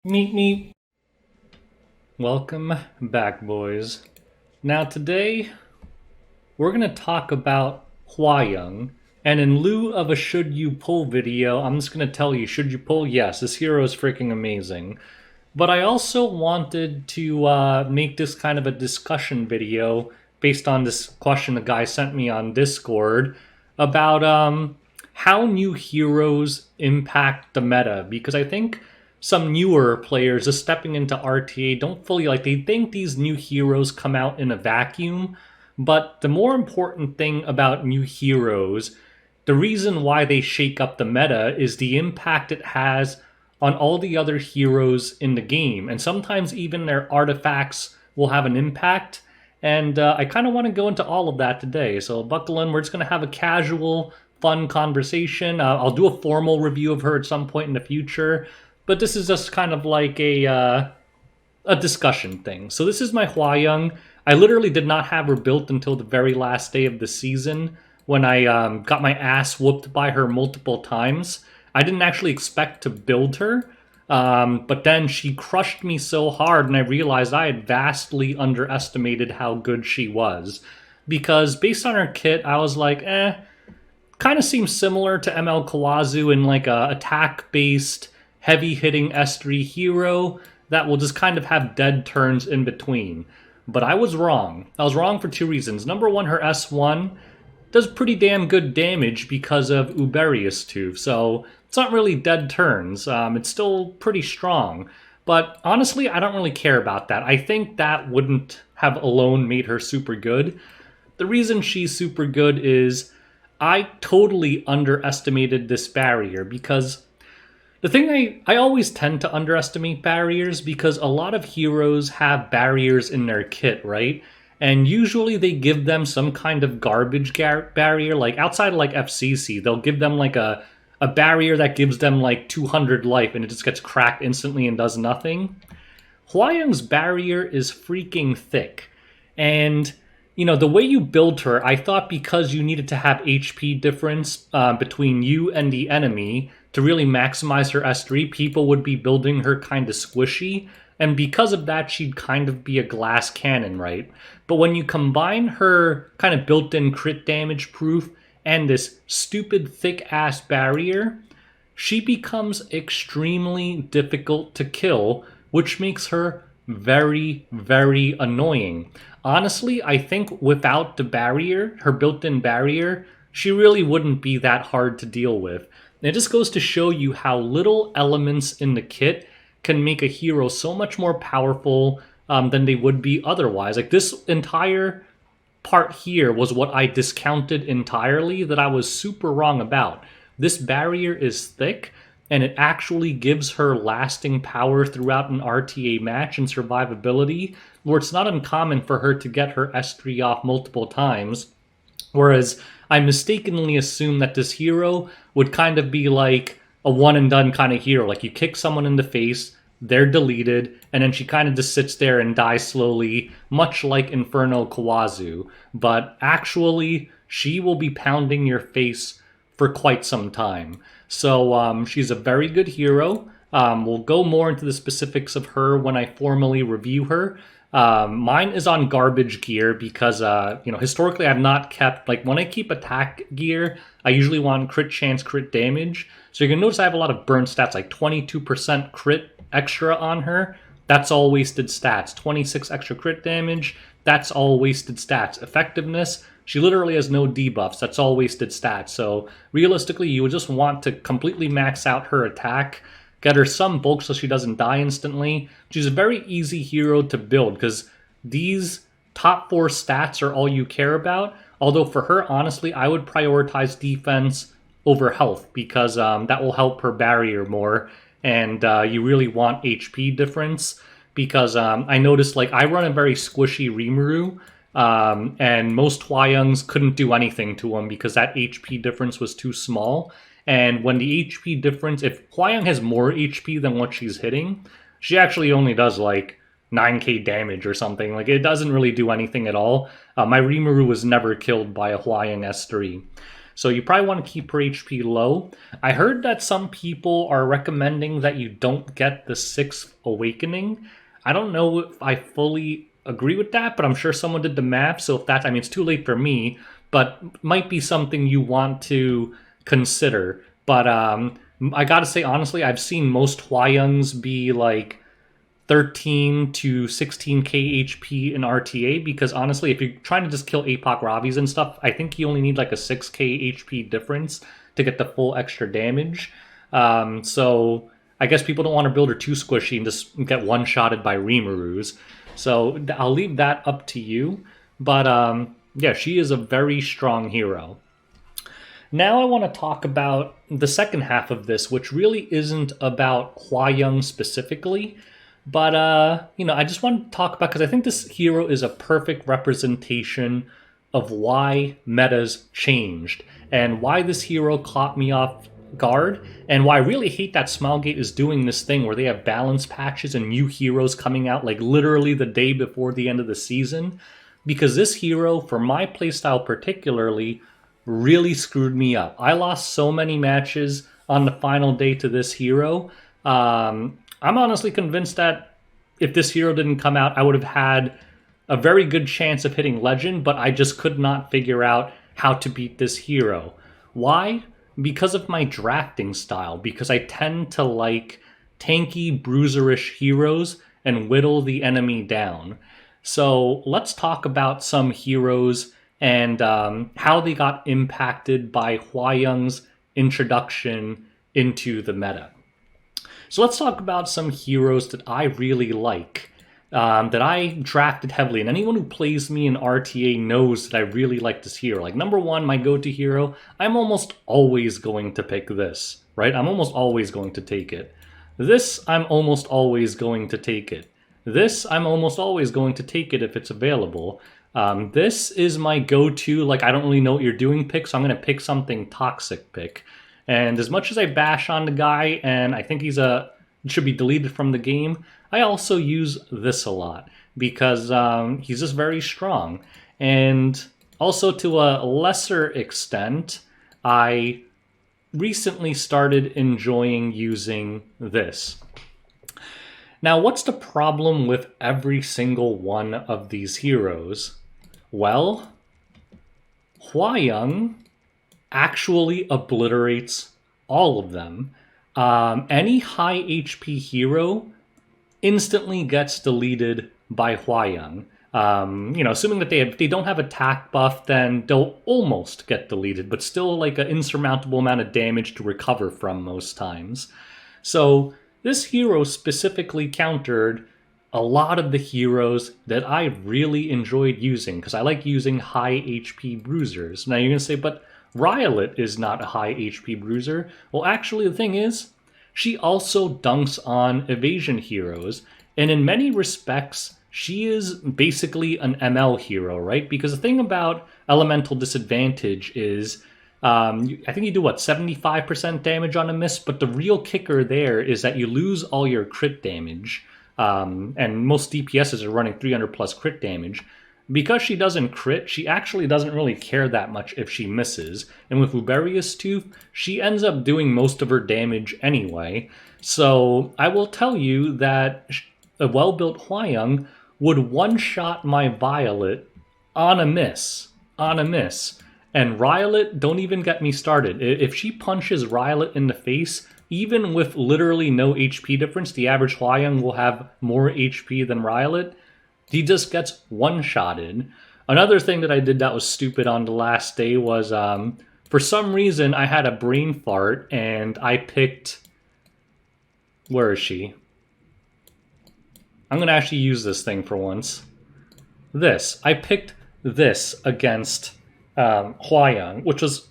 Meet me. Welcome back, boys. Now, today we're going to talk about Hwayoung. And in lieu of a should you pull video, I'm just going to tell you, should you pull? Yes, this hero is freaking amazing. But I also wanted to make this kind of a discussion video based on this question the guy sent me on Discord about how new heroes impact the meta. Because I think some newer players just stepping into RTA don't fully they think these new heroes come out in a vacuum. But the more important thing about new heroes, the reason why they shake up the meta is the impact it has on all the other heroes in the game. And sometimes even their artifacts will have an impact. And I kind of want to go into all of that today. So buckle in. We're just going to have a casual, fun conversation. I'll do a formal review of her at some point in the future. But this is just kind of like a discussion thing. So this is my Hwayoung. I literally did not have her built until the very last day of the season when I got my ass whooped by her multiple times. I didn't actually expect to build her, but then she crushed me so hard, and I realized I had vastly underestimated how good she was. Because based on her kit, I was like, kind of seems similar to ML Kawazu in like a attack-based, heavy-hitting S3 hero that will just kind of have dead turns in between. But I was wrong. I was wrong for two reasons. Number one, her S1 does pretty damn good damage because of Uberius Tooth, so it's not really dead turns. It's still pretty strong. But honestly, I don't really care about that. I think that wouldn't have alone made her super good. The reason she's super good is I totally underestimated this barrier because the thing I always tend to underestimate barriers because a lot of heroes have barriers in their kit, right? And usually they give them some kind of garbage barrier, like outside of like FCC, they'll give them like a barrier that gives them like 200 life and it just gets cracked instantly and does nothing. Hwayoung's barrier is freaking thick. And, the way you build her, I thought because you needed to have HP difference between you and the enemy to really maximize her S3, people would be building her kind of squishy. And because of that, she'd kind of be a glass cannon, right? But when you combine her kind of built-in crit damage proof and this stupid thick-ass barrier, she becomes extremely difficult to kill, which makes her very, very annoying. Honestly, I think without the barrier, her built-in barrier, she really wouldn't be that hard to deal with. And it just goes to show you how little elements in the kit can make a hero so much more powerful than they would be otherwise. Like this entire part here was what I discounted entirely that I was super wrong about. This barrier is thick and it actually gives her lasting power throughout an RTA match and survivability, where it's not uncommon for her to get her S3 off multiple times. Whereas I mistakenly assumed that this hero would kind of be like a one and done kind of hero. Like you kick someone in the face, they're deleted, and then she kind of just sits there and dies slowly, much like Inferno Kawazu. But actually, she will be pounding your face for quite some time. So she's a very good hero. We'll go more into the specifics of her when I formally review her. Mine is on garbage gear because, historically I've not kept, like when I keep attack gear, I usually want crit chance, crit damage. So you can notice I have a lot of burn stats, like 22% crit extra on her. That's all wasted stats. 26 extra crit damage, that's all wasted stats. Effectiveness, she literally has no debuffs. That's all wasted stats. So realistically, you would just want to completely max out her attack, get her some bulk so she doesn't die instantly. She's a very easy hero to build because these top 4 stats are all you care about. Although for her, honestly, I would prioritize defense over health because that will help her barrier more. And you really want HP difference because I noticed like I run a very squishy Rimuru. And most Hwayoungs couldn't do anything to him because that HP difference was too small. And when the HP difference, if Hwayoung has more HP than what she's hitting, she actually only does like 9k damage or something. Like it doesn't really do anything at all. My Rimuru was never killed by a Hwayoung S3. So you probably want to keep her HP low. I heard that some people are recommending that you don't get the 6th Awakening. I don't know if I fully agree with that, but I'm sure someone did the math. So if that's, I mean, it's too late for me, but might be something you want to consider. But I gotta say, honestly, I've seen most Hwayoungs be like 13 to 16k HP in RTA because honestly, if you're trying to just kill APOC Ravis and stuff, I think you only need like a 6k HP difference to get the full extra damage. So I guess people don't want to build her too squishy and just get one-shotted by Rimarus. So I'll leave that up to you. But yeah, she is a very strong hero. Now I want to talk about the second half of this, which really isn't about Hwayoung specifically. But, I just want to talk about, because I think this hero is a perfect representation of why metas changed and why this hero caught me off guard and why I really hate that Smilegate is doing this thing where they have balance patches and new heroes coming out like literally the day before the end of the season. Because this hero, for my playstyle particularly, really screwed me up. I lost so many matches on the final day to this hero. I'm honestly convinced that if this hero didn't come out, I would have had a very good chance of hitting Legend, but I just could not figure out how to beat this hero. Why? Because of my drafting style, because I tend to like tanky, bruiserish heroes and whittle the enemy down. So let's talk about some heroes and how they got impacted by Hwayoung's introduction into the meta. So let's talk about some heroes that I really like, that I drafted heavily. And anyone who plays me in RTA knows that I really like this hero. Like, number one, my go-to hero, I'm almost always going to pick this, right? I'm almost always going to take it. This, I'm almost always going to take it. This, I'm almost always going to take it if it's available. This is my go-to, like, I don't really know what you're doing pick, so I'm going to pick something toxic pick. And as much as I bash on the guy, and I think should be deleted from the game, I also use this a lot because he's just very strong. And also to a lesser extent, I recently started enjoying using this. Now, what's the problem with every single one of these heroes? Well, Hwayoung actually obliterates all of them. Any high HP hero instantly gets deleted by Hwayoung. Assuming that they don't have attack buff, then they'll almost get deleted, but still like an insurmountable amount of damage to recover from most times. So this hero specifically countered a lot of the heroes that I really enjoyed using, because I like using high HP bruisers. Now you're going to say, but Riolet is not a high HP bruiser. Well, actually, the thing is, she also dunks on evasion heroes, and in many respects, she is basically an ML hero, right? Because the thing about Elemental Disadvantage is, I think you do, 75% damage on a miss, but the real kicker there is that you lose all your crit damage, and most DPSs are running 300 plus crit damage. Because she doesn't crit, she actually doesn't really care that much if she misses. And with Uberius Tooth, she ends up doing most of her damage anyway. So I will tell you that a well-built Hwayoung would one-shot my Violet on a miss. On a miss. And Riolet, don't even get me started. If she punches Riolet in the face, even with literally no HP difference, the average Hwayoung will have more HP than Riolet. He just gets one-shotted. Another thing that I did that was stupid on the last day was, for some reason, I had a brain fart, and I picked... Where is she? I'm going to actually use this thing for once. This. I picked this against Hwayoung, which was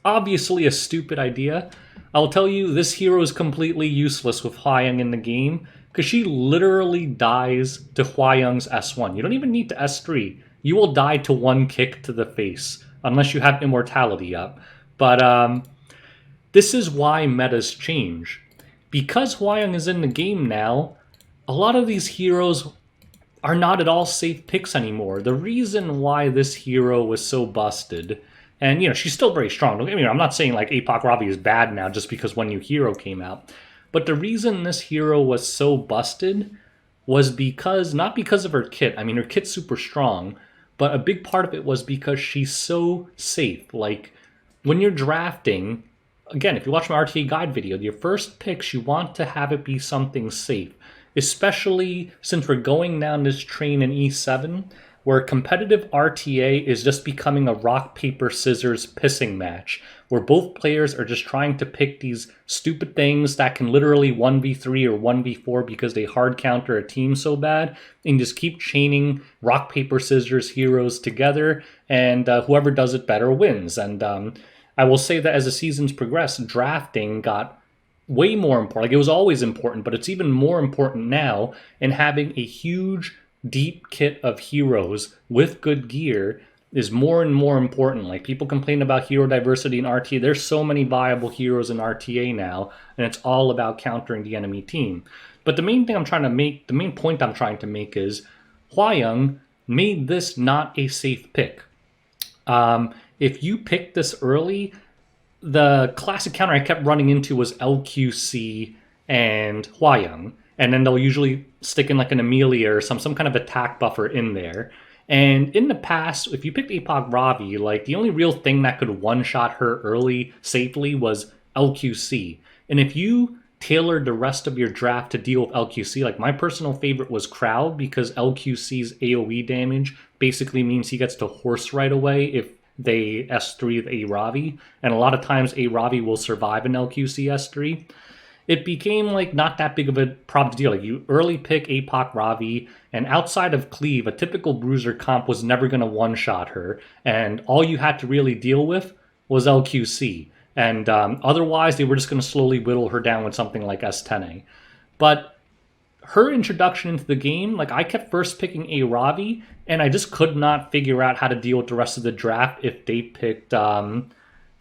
obviously a stupid idea. I'll tell you, this hero is completely useless with Hwayoung in the game, because she literally dies to Hwayoung's S1. You don't even need to S3. You will die to one kick to the face, unless you have Immortality up. But this is why metas change. Because Hwayoung is in the game now, a lot of these heroes are not at all safe picks anymore. The reason why this hero was so busted And, she's still very strong. Don't get me wrong, I'm not saying like Apoc Ravi is bad now just because one new hero came out. But the reason this hero was so busted was because, not because of her kit. I mean, her kit's super strong, but a big part of it was because she's so safe. Like, when you're drafting, again, if you watch my RTA guide video, your first picks, you want to have it be something safe. Especially since we're going down this train in E7, where competitive RTA is just becoming a rock, paper, scissors pissing match, where both players are just trying to pick these stupid things that can literally 1v3 or 1v4 because they hard counter a team so bad, and just keep chaining rock, paper, scissors heroes together, and whoever does it better wins. And I will say that as the seasons progressed, drafting got way more important. Like, it was always important, but it's even more important now. And having a huge, deep kit of heroes with good gear is more and more important. Like, people complain about hero diversity in RTA. There's so many viable heroes in RTA now, and it's all about countering the enemy team. But the main point I'm trying to make is Hwayoung made this not a safe pick. If you pick this early, the classic counter I kept running into was LQC and Hwayoung, and then they'll usually stick in like an Amelia or some kind of attack buffer in there. And in the past, if you picked Apoc Ravi, like, the only real thing that could one-shot her early safely was LQC. And if you tailored the rest of your draft to deal with LQC, like, my personal favorite was Crowd, because LQC's AoE damage basically means he gets to horse right away if they S3 with A Ravi, and a lot of times A Ravi will survive an LQC S3. It became like not that big of a problem to deal. Like, you early pick Apoc Ravi, and outside of Cleave, a typical bruiser comp was never going to one-shot her, and all you had to really deal with was LQC. And otherwise, they were just going to slowly whittle her down with something like S10A. But her introduction into the game, like, I kept first picking A Ravi, and I just could not figure out how to deal with the rest of the draft if they picked freaking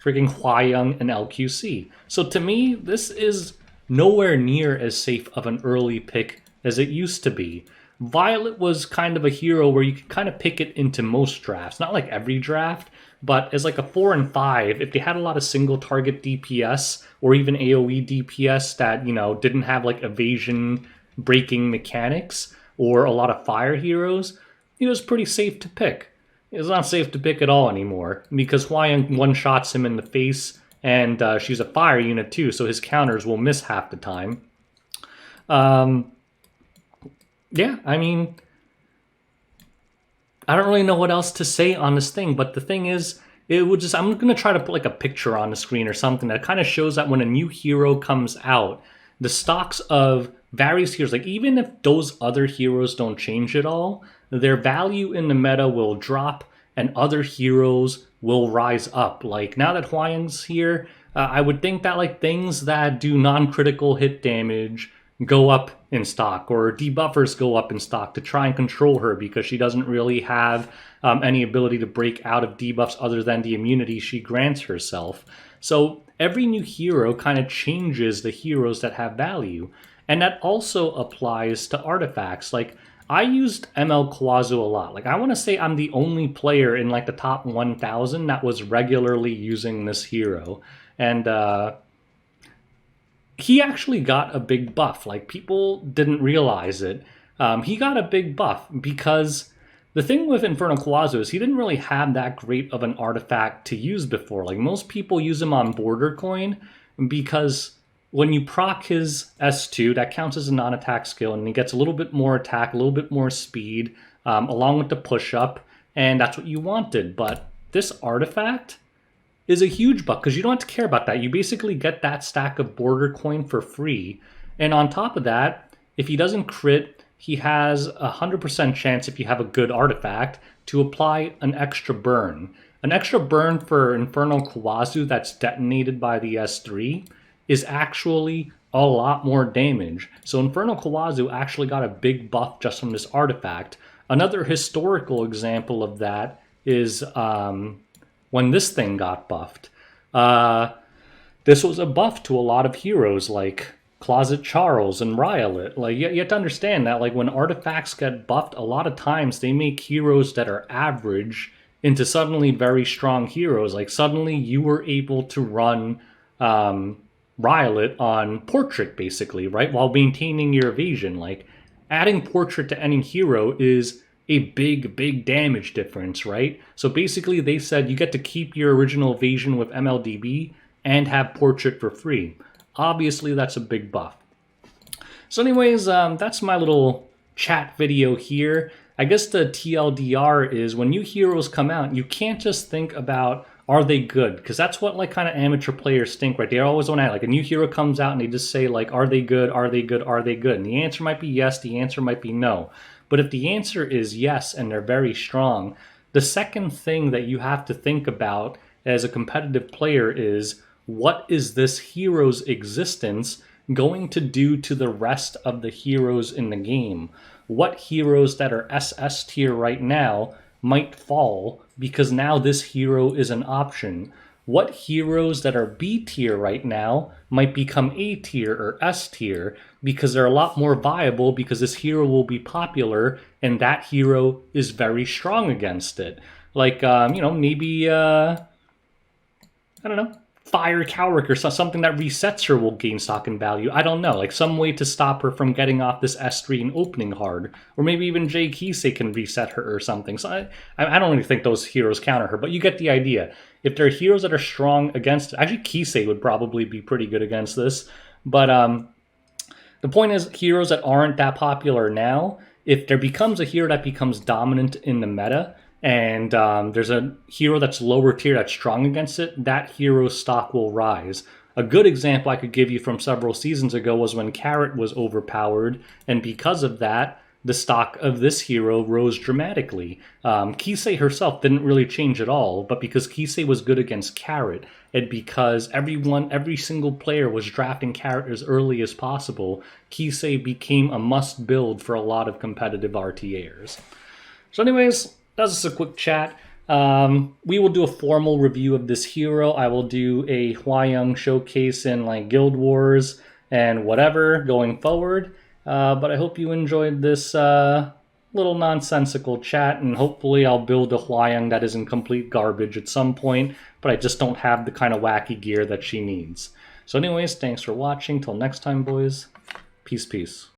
Hwayoung and LQC. So to me, this is nowhere near as safe of an early pick as it used to be. Violet was kind of a hero where you could kind of pick it into most drafts. Not like every draft, but as like a 4 and 5, if they had a lot of single target DPS or even AoE DPS that, didn't have like evasion breaking mechanics or a lot of fire heroes, he was pretty safe to pick. It's not safe to pick at all anymore because Hwayoung one-shots him in the face, and she's a fire unit too, so his counters will miss half the time. Yeah, I mean, I don't really know what else to say on this thing, but the thing is, I'm going to try to put like a picture on the screen or something that kind of shows that when a new hero comes out, the stocks of various heroes, like, even if those other heroes don't change at all, their value in the meta will drop and other heroes will rise up. Like, now that Hwayoung's here, I would think that like things that do non-critical hit damage go up in stock, or debuffers go up in stock to try and control her because she doesn't really have any ability to break out of debuffs other than the immunity she grants herself. So every new hero kind of changes the heroes that have value. And that also applies to artifacts. Like, I used ML Kawazu a lot. Like, I want to say I'm the only player in like the top 1,000 that was regularly using this hero. And he actually got a big buff. Like, people didn't realize it. He got a big buff because the thing with Infernal Kawazu is he didn't really have that great of an artifact to use before. Like, most people use him on Border Coin because when you proc his S2, that counts as a non-attack skill, and he gets a little bit more attack, a little bit more speed, along with the push-up, and that's what you wanted. But this artifact is a huge buff, because you don't have to care about that. You basically get that stack of Border Coin for free, and on top of that, if he doesn't crit, he has a 100% chance, if you have a good artifact, to apply an extra burn. An extra burn for Infernal Kawazu that's detonated by the S3 is actually a lot more damage. So Infernal Kawazu actually got a big buff just from this artifact. Another historical example of that is when this thing got buffed. This was a buff to a lot of heroes like Closet Charles and Riolet. Like, you have to understand that like when artifacts get buffed, a lot of times they make heroes that are average into suddenly very strong heroes. Like suddenly you were able to run Riolet on Portrait, basically, right? While maintaining your evasion. Like, adding Portrait to any hero is a big damage difference, right? So basically, they said you get to keep your original evasion with MLDB and have Portrait for free. Obviously, that's a big buff. So anyways, that's my little chat video here. I guess the TLDR is when new heroes come out, you can't just think about are they good? Because that's what like kind of amateur players think, right? They always want to like a new hero comes out and they just say like, are they good? Are they good? Are they good? And the answer might be yes. The answer might be no. But if the answer is yes and they're very strong, the second thing that you have to think about as a competitive player is what is this hero's existence going to do to the rest of the heroes in the game? What heroes that are SS tier right now might fall because now this hero is an option? What heroes that are B tier right now might become A tier or S tier because they're a lot more viable because this hero will be popular and that hero is very strong against it. Like, maybe, I don't know, Fire Cowrick or something that resets her will gain stock and value. I don't know, like some way to stop her from getting off this S3 and opening hard. Or maybe even Jay Kisei can reset her or something. So I don't really think those heroes counter her, but you get the idea. If there are heroes that are strong against it, actually Kisei would probably be pretty good against this. But the point is, heroes that aren't that popular now, if there becomes a hero that becomes dominant in the meta, and there's a hero that's lower tier that's strong against it, that hero's stock will rise. A good example I could give you from several seasons ago was when Carrot was overpowered, and because of that, the stock of this hero rose dramatically. Kisei herself didn't really change at all, but because Kisei was good against Carrot, and because every single player was drafting Carrot as early as possible, Kisei became a must build for a lot of competitive RTAers. So anyways, that's just a quick chat. We will do a formal review of this hero. I will do a Hwayoung showcase in like Guild Wars and whatever going forward. But I hope you enjoyed this little nonsensical chat, and hopefully I'll build a Hwayoung that isn't complete garbage at some point, but I just don't have the kind of wacky gear that she needs. So anyways, thanks for watching. Till next time, boys. Peace.